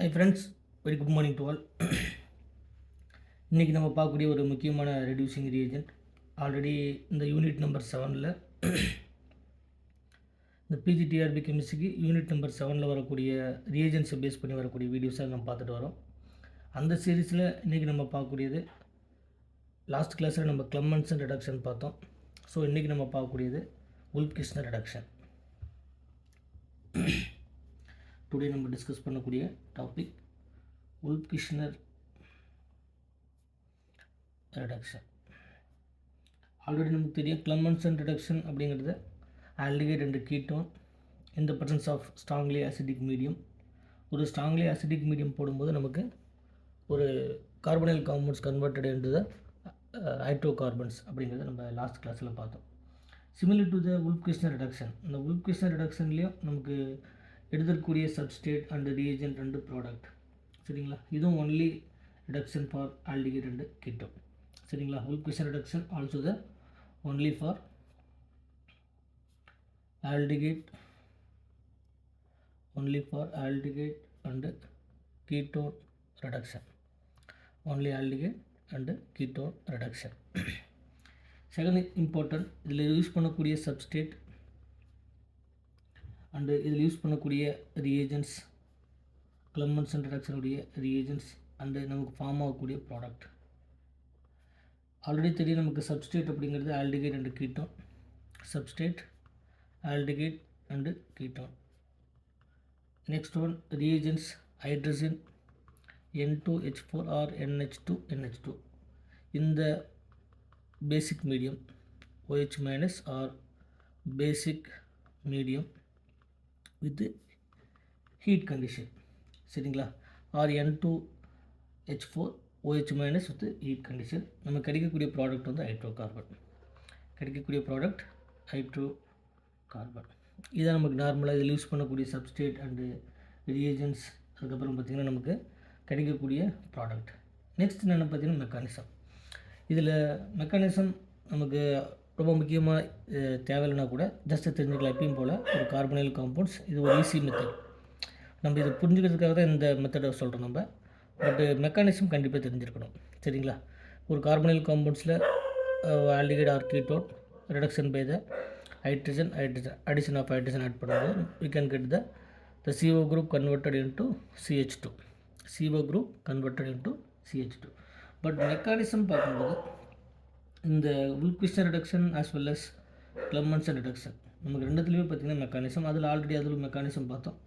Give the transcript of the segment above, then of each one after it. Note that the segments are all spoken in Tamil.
Hi friends, very good morning to all. இன்றைக்கி நம்ம பார்க்கக்கூடிய ஒரு முக்கியமான ரெடியூசிங் ரியேஜென்ட். ஆல்ரெடி இந்த யூனிட் நம்பர் 7ல் இந்த பிஜிடிஆர்பி கெமிஸ்ட்ரிக்கு யூனிட் நம்பர் 7ல் வரக்கூடிய ரியேஜென்ட்ஸை பேஸ் பண்ணி வரக்கூடிய வீடியோஸாக நம்ம பார்த்துட்டு வரோம். அந்த சீரீஸில் இன்றைக்கி நம்ம பார்க்கக்கூடியது, லாஸ்ட் கிளாஸில் நம்ம கிளம்மன்சன் ரிடக்ஷன் பார்த்தோம். ஸோ இன்றைக்கி நம்ம பார்க்கக்கூடியது உல்ஃப்-கிருஷ்ணர் ரிடக்ஷன். டுடே நம்ம டிஸ்கஸ் பண்ணக்கூடிய டாபிக் உல்ஃப்-கிருஷ்ணர் ரிடக்ஷன். ஆல்ரெடி நமக்கு தெரியும் கிளம்மன்சன் ரிடக்ஷன் அப்படிங்கிறது aldehyde and ketone in the presence of strongly acidic medium. ஒரு ஸ்ட்ராங்லி அசிடிக் மீடியம் போடும்போது நமக்கு ஒரு carbonyl compounds converted into the hydrocarbons அப்படிங்கிறத நம்ம லாஸ்ட் கிளாஸில் பார்த்தோம். Similar to the Wolff Kishner reduction, இந்த உல்ஃப்-கிருஷ்ணர் ரிடக்ஷன்லேயும் நமக்கு எடுத்துக்கூடிய substrate and reagent and product. சரிங்களா, இதுவும் only reduction for aldehyde and ketone. சரிங்களா, Wolff Kishner reduction also the only for aldehyde and ketone reduction. Only aldehyde and ketone reduction. Second important, இதில் யூஸ் பண்ணக்கூடிய சப்ஸ்டேட் அண்டு இதில் யூஸ் பண்ணக்கூடிய ரியேஜென்ட்ஸ், கிளம்மன்சன் ரிடக்ஷனுடைய ரியேஜென்ட்ஸ் அண்டு நமக்கு ஃபார்ம் ஆகக்கூடிய ப்ராடக்ட். ஆல்ரெடி தெரியும் நமக்கு சப்ஸ்டேட் அப்படிங்கிறது aldehyde and ketone. Substate aldehyde and ketone. Next one, reagents, hydrogen N2H4 or NH2NH2 in the basic medium, OH minus or basic medium with heat condition. சரிங்களா, or N2H4 OH minus with heat condition. நம்ம கிடைக்கக்கூடிய ப்ராடக்ட் வந்து ஹைட்ரோ கார்பன். கிடைக்கக்கூடிய ப்ராடக்ட் ஹைட்ரோ கார்பன். இதான் நமக்கு நார்மலாக இதில் யூஸ் பண்ணக்கூடிய சப்ஸ்டேட் அண்டு ரியேஜென்ட்ஸ். அதுக்கப்புறம் பார்த்திங்கன்னா நமக்கு கிடைக்கக்கூடிய ப்ராடக்ட். நெக்ஸ்ட் என்னென்னு பார்த்திங்கன்னா மெக்கானிசம். இதில் மெக்கானிசம் நமக்கு ரொம்ப முக்கியமாக தேவையில்லைனா கூட ஜஸ்ட் தெரிஞ்சுக்கலாம். எப்பயும் போல் ஒரு கார்பனைல் காம்பவுண்ட்ஸ், இது ஒரு ஈஸி மெத்தட். நம்ம இதை புரிஞ்சுக்கிறதுக்காக தான் இந்த மெத்தடை சொல்கிறோம் நம்ம. பட்டு மெக்கானிசம் கண்டிப்பாக தெரிஞ்சிருக்கணும். சரிங்களா, ஒரு கார்பனைல் காம்பவுண்ட்ஸில் aldehyde or ketone reduction by the hydrogen addition of hydrogen add பண்ணும்போது we can get the CO group converted into CH2. CO group converted into CH2. But mechanism பார்க்கும்போது இந்த Wolff Kishner reduction as well as Clemmensen reduction நமக்கு ரெண்டுத்துலேயுமே பார்த்திங்கன்னா மெக்கானிசம், அதில் ஆல்ரெடி அதில் மெக்கானிசம் பார்த்தோம்,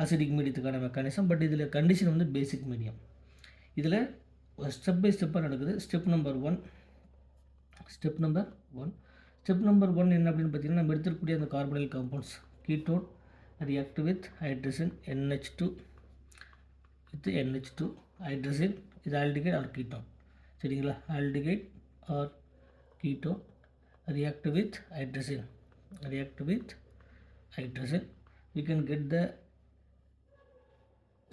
அசிடிக் மீடியத்துக்கான மெக்கானிசம். பட் இதில் கண்டிஷன் வந்து பேசிக் மீடியம். இதில் ஸ்டெப் பை ஸ்டெப்பாக நடக்குது. ஸ்டெப் நம்பர் ஒன் என்ன அப்படின்னு பார்த்தீங்கன்னா, நம்ம எடுத்துக்கூடிய அந்த carbonyl compounds ketone react with hydrogen NH2 with NH2 hydrogen. இது ஆல்டிகைட் ஆர் கீட்டோன். சரிங்களா, aldehyde or ketone react with hydrogen we can get the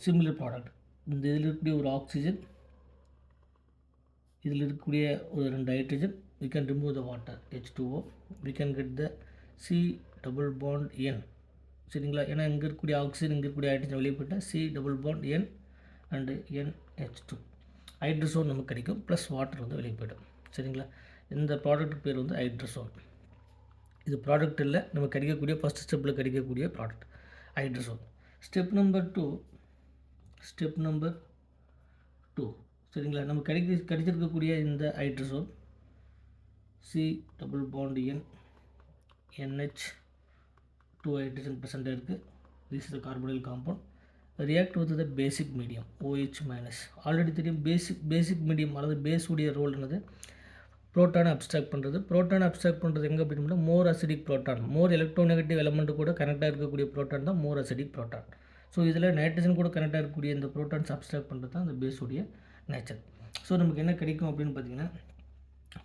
similar product. இந்த இதில் இருக்கக்கூடிய ஒரு ஆக்சிஜன், இதில் இருக்கக்கூடிய ஒரு 2 hydrogen, we can remove the water H2O, we can get the C double bond N. சரிங்களா, ஏன்னா இங்கே இருக்கக்கூடிய ஆக்சிஜன், இங்கே இருக்கக்கூடிய ஹைட்ரஜன் வெளியே போட்டால் C double bond N and NH2 hydrazone நமக்கு கிடைக்கும், ப்ளஸ் வாட்டர் வந்து வெளியே போய்டும். சரிங்களா, இந்த ப்ராடக்ட்டுக்கு பேர் வந்து ஹைட்ரசோன். இது ப்ராடக்ட் இல்லை, நம்ம கிடைக்கக்கூடிய ஃபஸ்ட் ஸ்டெப்பில் கிடைக்கக்கூடிய product hydrazone. Step number two சரிங்களா, நம்ம கிடைச்சிருக்கக்கூடிய இந்த hydrazone C double bond N NH2 hydrogen present இருக்குது. This is the carbonyl compound. React with the basic medium OH minus. Already தெரியும் பேசிக் மீடியம் அல்லது பேஸ் உடைய ரோல் என்னது, ப்ரோட்டானை அப்ஸ்ட்ராக்ட் பண்ணுறது. ப்ரோட்டானை அப்ஸ்ட்ராக்ட் பண்ணுறது எங்கே அப்படின்னா மோர் அசிடிக் ப்ரோட்டான், மோர் எலக்ட்ரோநெகட்டிவ் எலமெண்ட்டு கூட கனெக்டாக இருக்கக்கூடிய ப்ரோட்டான் தான் மோர் அசிடிக் ப்ரோட்டான். ஸோ இதில் நைட்ரஜன் கூட கனெக்டாக இருக்கக்கூடிய இந்த ப்ரோட்டான்ஸ் அப்ஸ்ட்ராக்ட் பண்ணுறது தான் அந்த பேஸ் உடைய நேச்சர். ஸோ நமக்கு என்ன கிடைக்கும் அப்படின்னு பார்த்தீங்கன்னா,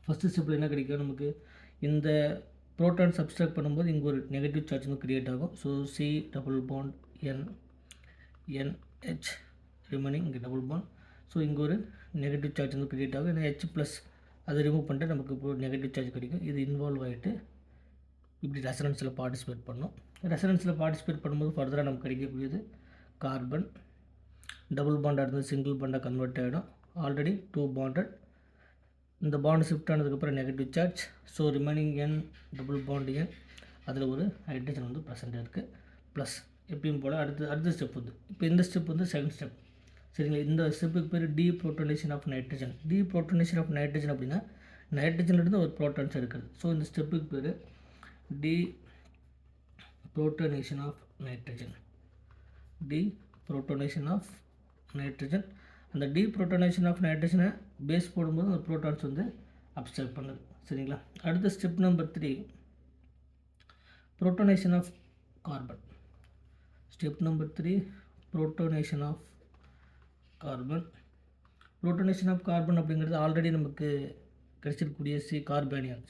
ஃபஸ்ட்டு ஸ்டெப்பில் என்ன கிடைக்கும் நமக்கு, இந்த ப்ரோட்டான் சப்ஸ்ட்ராக்ட் பண்ணும்போது இங்கே ஒரு நெகட்டிவ் சார்ஜ் வந்து க்ரியேட் ஆகும். So C double bond NH remaining இங்கே டபுள் பாண்ட். ஸோ இங்கே ஒரு நெகட்டிவ் சார்ஜ் வந்து க்ரியேட் ஆகும். ஏன்னா H ப்ளஸ் அதை ரிமூவ் பண்ணிட்டு நமக்கு இப்போ நெகட்டிவ் சார்ஜ் கிடைக்கும். இது இன்வால்வ் ஆகிட்டு இப்படி ரெசனன்ஸில் பார்ட்டிசிபேட் பண்ணோம். ரெசனன்ஸில் பார்ட்டிசிபேட் பண்ணும்போது ஃபர்தராக நமக்கு கிடைக்கக்கூடியது கார்பன் டபுள் பாண்டாக இருந்தது சிங்கிள் பாண்டாக கன்வெர்ட் ஆகிடும். Already 2 bonded. இந்த பாண்ட் ஷிஃப்ட் ஆனதுக்கப்புறம் negative charge. So remaining n double bond n அதில் ஒரு ஹைட்ரஜன் வந்து ப்ரெசென்ட் இருக்குது. ப்ளஸ் எப்பயும் போல் அடுத்த ஸ்டெப் வந்து இப்போ இந்த ஸ்டெப் வந்து செகண்ட் ஸ்டெப். சரிங்களா, இந்த ஸ்டெப்புக்கு பேர் deprotonation of nitrogen. Deprotonation of nitrogen அப்படின்னா நைட்ரஜன்லேருந்து ஒரு ப்ரோட்டான்ஸ் எடுக்கிறது. ஸோ இந்த ஸ்டெப்புக்கு பேர் deprotonation of nitrogen. Deprotonation of nitrogen. அந்த டீப்ரோட்டனேஷன் ஆஃப் நைட்ரஜனை பேஸ் போடும்போது அந்த ப்ரோட்டான்ஸ் வந்து அப்ஸ்ட்ராக்ட் பண்ணுது. சரிங்களா, அடுத்த step number 3 protonation of carbon. Step number 3 protonation of carbon. Protonation of carbon அப்படிங்கிறது ஆல்ரெடி நமக்கு கிடைச்சிருக்கக்கூடிய carbanion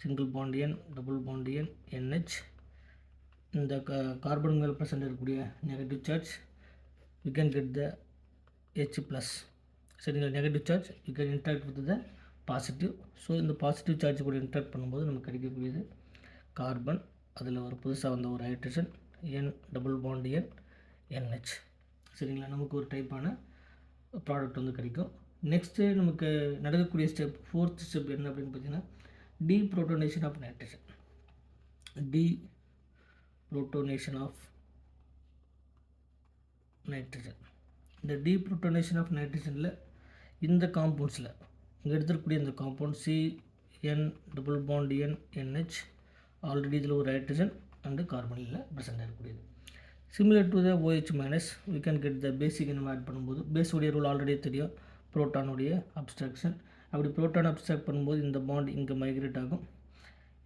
single bond n double bond n NH. இந்த கார்பன் மேல் ப்ரெசென்ட் இருக்கக்கூடிய negative charge we can get the H plus. சரிங்களா, negative charge we can interact with the positive. So இந்த பாசிட்டிவ் சார்ஜ் கூட இன்ட்ராக்ட் பண்ணும்போது நமக்கு கிடைக்கக்கூடியது கார்பன். அதில் ஒரு புதுசாக வந்த ஒரு hydrogen n double bond n NH. சரிங்களா, நமக்கு ஒரு டைப்பான ப்ராடக்ட் வந்து கிடைக்கும். நெக்ஸ்ட்டு நமக்கு நடக்கக்கூடிய ஸ்டெப் 4th ஸ்டெப் என்ன அப்படின்னு பார்த்தீங்கன்னா deprotonation of nitrogen. Deprotonation of nitrogen. இந்த டீப்ரோட்டோனேஷன் ஆஃப் நைட்ரஜனில் இந்த காம்பவுண்ட்ஸில் இங்கே எடுத்துக்கூடிய இந்த compound CN double bond n NH already இதில் ஒரு ஹைட்ரஜன் அண்டு கார்பனில் ப்ரெசென்ட் ஆகக்கூடியது. Similar to the OH minus we can get the basic நம்ம ஆட் பண்ணும்போது பேஸுடைய ரூல் ஆல்ரெடி தெரியும், புரோட்டானுடைய அப்ஸ்ட்ராக்ஷன். அப்படி புரோட்டான் அப்ஸ்ட்ராக்ட் பண்ணும்போது இந்த பாண்ட் இங்கே மைக்ரேட் ஆகும்.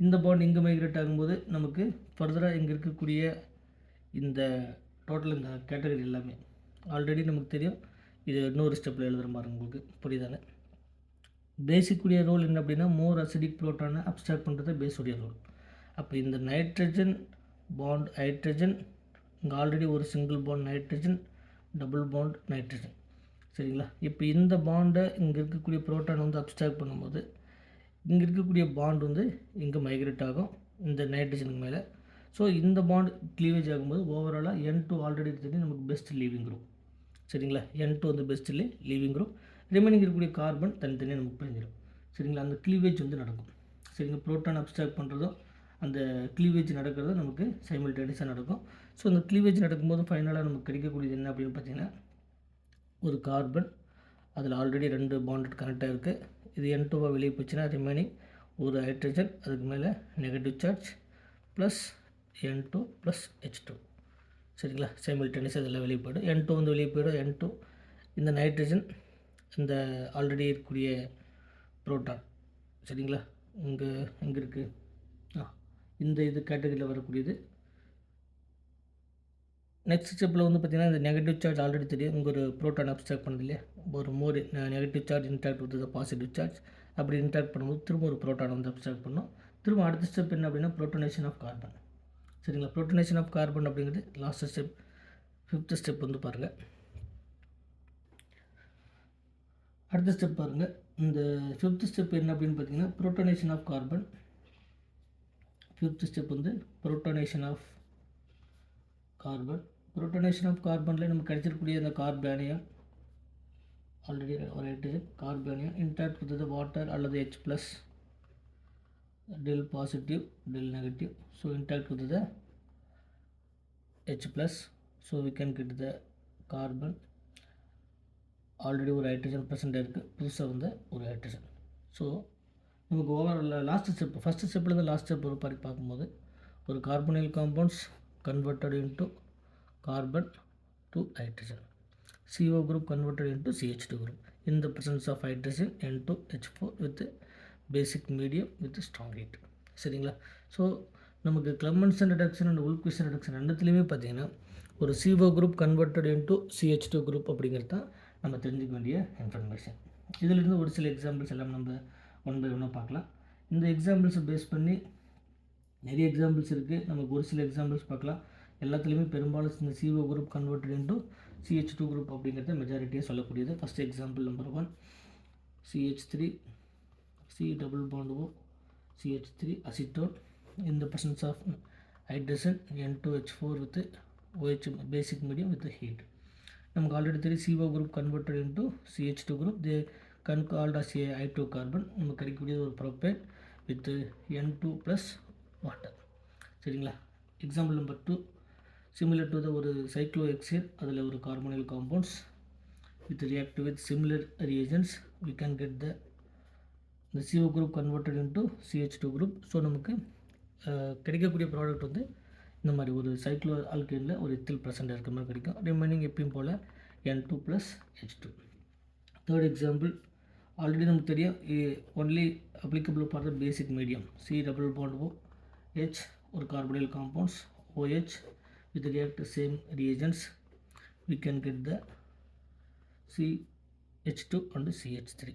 இந்த பாண்ட் இங்கே மைக்ரேட் ஆகும்போது நமக்கு ஃபர்தராக இங்கே இருக்கக்கூடிய இந்த டோட்டல் இந்த கேட்டகரி எல்லாமே ஆல்ரெடி நமக்கு தெரியும். இது இன்னொரு ஸ்டெப்பில் எழுதுகிற மாதிரி உங்களுக்கு புரியுதானே. பேசிக்குடைய ரோல் என்ன அப்படின்னா மோர் அசிடிக் புரோட்டானை அப்ஸ்ட்ராக்ட் பண்ணுறது பேஸுடைய ரோல். அப்போ இந்த நைட்ரஜன் பாண்ட் ஹைட்ரஜன் இங்கே ஆல்ரெடி ஒரு single bond nitrogen double bond nitrogen. சரிங்களா, இப்போ இந்த பாண்டை இங்கே இருக்கக்கூடிய புரோட்டான் வந்து அப்ஸ்ட்ராக்ட் பண்ணும்போது இங்கே இருக்கக்கூடிய பாண்ட் வந்து இங்கே மைக்ரேட் ஆகும் இந்த நைட்ரஜனுக்கு மேலே. ஸோ இந்த பாண்ட் க்ளீவேஜ் ஆகும்போது ஓவராலாக N2 ஆல்ரெடி தெரியும் நமக்கு பெஸ்ட் லீவிங் குரூப். சரிங்களா, N2 வந்து பெஸ்ட் லீவிங் குரூப். ரிமைனிங் இருக்கக்கூடிய கார்பன் தனித்தனியாக நமக்கு பிரிஞ்சிடும். சரிங்களா, அந்த க்ளீவேஜ் வந்து நடக்கும். சரிங்களா, புரோட்டான் அப்ஸ்ட்ராக்ட் பண்ணுறதும் அந்த க்ளீவேஜ் நடக்கிறதும் நமக்கு சைமல்டேனியஸாக நடக்கும். ஸோ அந்த க்ளீவேஜ் நடக்கும்போது ஃபைனலாக நமக்கு கிடைக்கக்கூடியது என்ன அப்படின்னு பார்த்தீங்கன்னா ஒரு கார்பன், அதில் ஆல்ரெடி 2 பாண்டட் கனெக்டாக இருக்குது. இது N2வாக வெளியே போச்சுன்னா ரிமைனிங் ஒரு ஹைட்ரஜன், அதுக்கு மேலே negative charge plus N2 plus H2. சரிங்களா, சைமல்டேனியஸாக இதெல்லாம் வெளியே போய்டும். N2 வந்து வெளியே போய்டும். N2 இந்த நைட்ரஜன் இந்த ஆல்ரெடி இருக்கக்கூடிய புரோட்டான். சரிங்களா, இங்கே இருக்குது இந்த இது கேட்டகரியில் வரக்கூடியது. நெக்ஸ்ட் ஸ்டெப்பில் வந்து பார்த்திங்கன்னா இந்த நெகட்டிவ் சார்ஜ் ஆல்ரெடி தெரியும். இங்கே ஒரு புரோட்டான் அப்ஸ்ட்ராக்ட் பண்ணது இல்லையா, ஒரு மோர் negative charge interact with positive charge. அப்படி இன்ட்ராக்ட் பண்ணும்போது திரும்ப ஒரு புரோட்டான் வந்து அப்ஸ்ட்ராக்ட் பண்ணணும். திரும்ப அடுத்த ஸ்டெப் என்ன அப்படின்னா புரோட்டோனேஷன் ஆஃப் கார்பன். சரிங்களா, புரோட்டோனேஷன் ஆஃப் கார்பன் அப்படிங்கிறது லாஸ்ட் ஸ்டெப். 5th ஸ்டெப் வந்து பாருங்கள். அடுத்த ஸ்டெப் பாருங்கள். இந்த 5th ஸ்டெப் என்ன அப்படின்னு பார்த்தீங்கன்னா புரோட்டோனேஷன் ஆஃப் கார்பன். 5th ஸ்டெப் வந்து புரோட்டோனேஷன் ஆஃப் கார்பன். புரோட்டோனேஷன் ஆஃப் கார்பனில் நமக்கு கிடைச்சிருக்கக்கூடிய இந்த கார்பானியம் ஆல்ரெடி ஒரு ஹைட்ரஜன் கார்பானியம் இன்ட்ராக்ட் வித் வாட்டர் அல்லது H plus del positive del negative. So interact with the H plus. So we can get the carbon. Already ஒரு ஹைட்ரஜன் ப்ரெசென்ட் இருக்குது, புதுசாக வந்த ஒரு ஹைட்ரஜன். ஸோ நமக்கு ஓவரால் லாஸ்ட் ஸ்டெப் ஃபஸ்ட்டு ஸ்டெப்லேருந்து லாஸ்ட் ஸ்டெப் ஒரு மாதிரி பார்க்கும்போது ஒரு carbonyl compounds converted into carbon to hydrogen. CO group converted into CH2 group in the presence of hydrogen N2H4 with basic medium with strong heat. சரிங்களா, ஸோ நமக்கு கிளமன்சன் ரிடக்ஷன் அண்ட் உல்குவிசன் ரிடக்ஷன் ரெண்டுத்துலேயுமே பார்த்தீங்கன்னா ஒரு CO group converted into CH2 group அப்படிங்கிறது தான் நம்ம தெரிஞ்சுக்க வேண்டிய இன்ஃபர்மேஷன். இதிலிருந்து ஒரு சில எக்ஸாம்பிள்ஸ் எல்லாம் நம்ம 1 by 1 பார்க்கலாம். இந்த எக்ஸாம்பிள்ஸை பேஸ் பண்ணி நிறைய எக்ஸாம்பிள்ஸ் இருக்குது, நமக்கு ஒரு சில எக்ஸாம்பிள்ஸ் பார்க்கலாம். எல்லாத்துலேயுமே பெரும்பாலும் இந்த CO group converted into CH2 group அப்படிங்கிறத மெஜாரிட்டியாக சொல்லக்கூடியது. First example number 1 CH3 C double bond O CH3 acetone in the presence of hydrogen N2H4 with OH basic medium with heat. நமக்கு ஆல்ரெடி தெரியும் CO group converted into CH2 group, they called as a I2 carbon. நமக்கு கிடைக்கக்கூடிய ஒரு propane with N2 plus water. சரிங்களா. Example number 2, similar to the ஒரு சைக்ளோஹெக்சேன், அதில் ஒரு carbonyl compounds with react with similar reagents we can get the CO group converted into CH2 group. So நமக்கு கிடைக்கக்கூடிய ப்ராடக்ட் வந்து இந்த மாதிரி ஒரு சைக்ளோ ஆல்கேனில் ஒரு எத்தில் ப்ரெசென்ட் இருக்கிற மாதிரி கிடைக்கும். ரிமைனிங் எப்பயும் போல் N2 plus H2. Third example already நமக்கு தெரியும், only applicable for the basic medium. C double bond O H ஒரு carbonyl compounds OH with react same reagents we can get the CH2 and CH3.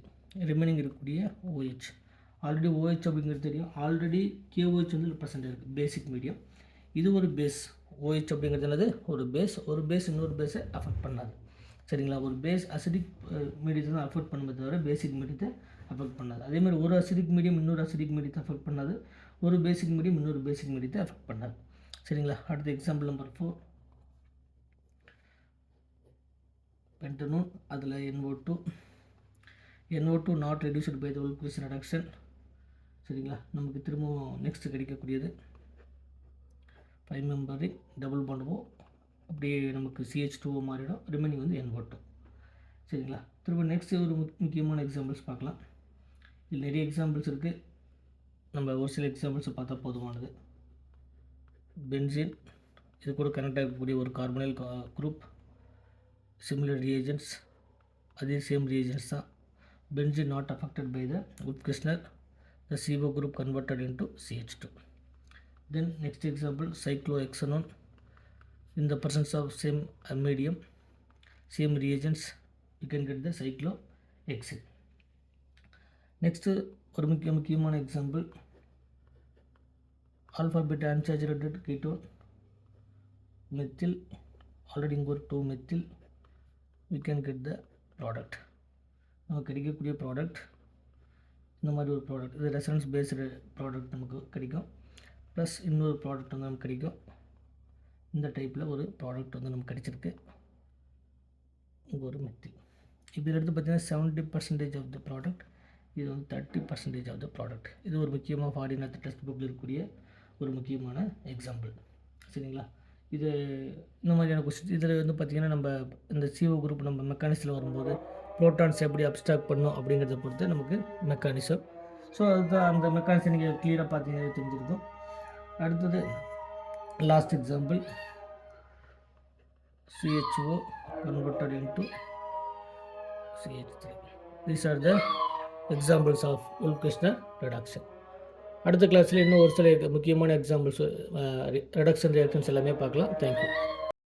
Remaining இருக்கக்கூடிய OH. ஆல்ரெடி OH அப்படிங்கிறது தெரியும், ஆல்ரெடி KOH வந்து ப்ரெசென்ட் இருக்குது பேசிக் மீடியம். இது ஒரு பேஸ். OH அப்படிங்கிறது என்னது, ஒரு பேஸ் இன்னொரு பேஸை அஃபெக்ட் பண்ணாது. சரிங்களா. ஒரு பேஸ் அசிடிக் மீடியத்தை தான் அஃபெக்ட் பண்ணுமே தவிர பேசிக் மீடியத்தை அஃபெக்ட் பண்ணாது. அதேமாதிரி ஒரு அசிடிக் மீடியம் இன்னொரு அசிடிக் மீடியத்தை அஃபெக்ட் பண்ணாது, ஒரு பேசிக் மீடியம் இன்னொரு பேசிக் மீடியத்தை அஃபெக்ட் பண்ணாது. சரிங்களா. அடுத்த எக்ஸாம்பிள் நம்பர் 4, பென்டனோன், அதில் NO2 not reduced by the Wolff Kishner reduction. சரிங்களா. நமக்கு திரும்பவும் நெக்ஸ்ட் கிடைக்கக்கூடியது 5 மெம்பர் டபுள் பாண்ட் O, அப்படியே நமக்கு CH2O மாறிடும். ரிமைனிங் வந்து NO2. சரிங்களா. திரும்ப நெக்ஸ்ட் ஒரு முக்கியமான எக்ஸாம்பிள்ஸ் பார்க்கலாம். இதில் நிறைய எக்ஸாம்பிள்ஸ் இருக்குது, நம்ம ஒரு சில எக்ஸாம்பிள்ஸை பார்த்தா போதுமானது. பென்சீன், இது கூட கனெக்ட் ஆகக்கூடிய ஒரு கார்பனைல் குரூப், சிமிலர் ரியேஜென்ட்ஸ், அதே சேம் ரியேஜென்ட்ஸ் தான். Benzene not affected by the Wolff Kishner, the CO group converted into CH2. Then next example, cyclohexanone, in the presence of same medium, same reagents, you can get the cyclohexane. Next ஒரு முக்கியமான example, alpha beta unsaturated ketone methyl, already இங்கே ஒரு 2 methyl, we can get the product. நமக்கு கிடைக்கக்கூடிய ப்ராடக்ட் இந்த மாதிரி ஒரு ப்ராடக்ட், இது ரெசனன்ஸ் பேஸ்டு ப்ராடக்ட் நமக்கு கிடைக்கும். ப்ளஸ் இன்னொரு ப்ராடக்ட் வந்து நமக்கு கிடைக்கும். இந்த டைப்பில் ஒரு ப்ராடக்ட் வந்து நமக்கு கிடைச்சிருக்கு. இங்கே ஒரு மெத்தில். இதில் எடுத்து பார்த்திங்கன்னா 70% ஆஃப் த ப்ராடக்ட், இது வந்து 30% ஆஃப் த ப்ராடக்ட். இது ஒரு முக்கியமாக ஃபாரின் டெக்ஸ்ட் புக்கில் இருக்கக்கூடிய ஒரு முக்கியமான எக்ஸாம்பிள். சரிங்களா. இது இந்த மாதிரியான கொஸ்டின். இதில் வந்து பார்த்திங்கன்னா நம்ம இந்த CO குரூப் நம்ம மெக்கானிக்ஸில் வரும்போது ப்ரோட்டான்ஸ் எப்படி அப்ஸ்ட்ராக்ட் பண்ணும் அப்படிங்கிறத பொறுத்து நமக்கு மெக்கானிசம். ஸோ அதுதான் அந்த மெக்கானிசம் நீங்கள் கிளியராக பார்த்தீங்கன்னா தெரிஞ்சிருக்கும். அடுத்தது last example, CHO converted into CH3. These are the examples of Wolff-Kishner reduction. அடுத்த கிளாஸில் இன்னும் ஒரு சில முக்கியமான எக்ஸாம்பிள்ஸ் ரிடக்ஷன் ரியாக்ஷன்ஸ் எல்லாமே பார்க்கலாம். தேங்க்யூ.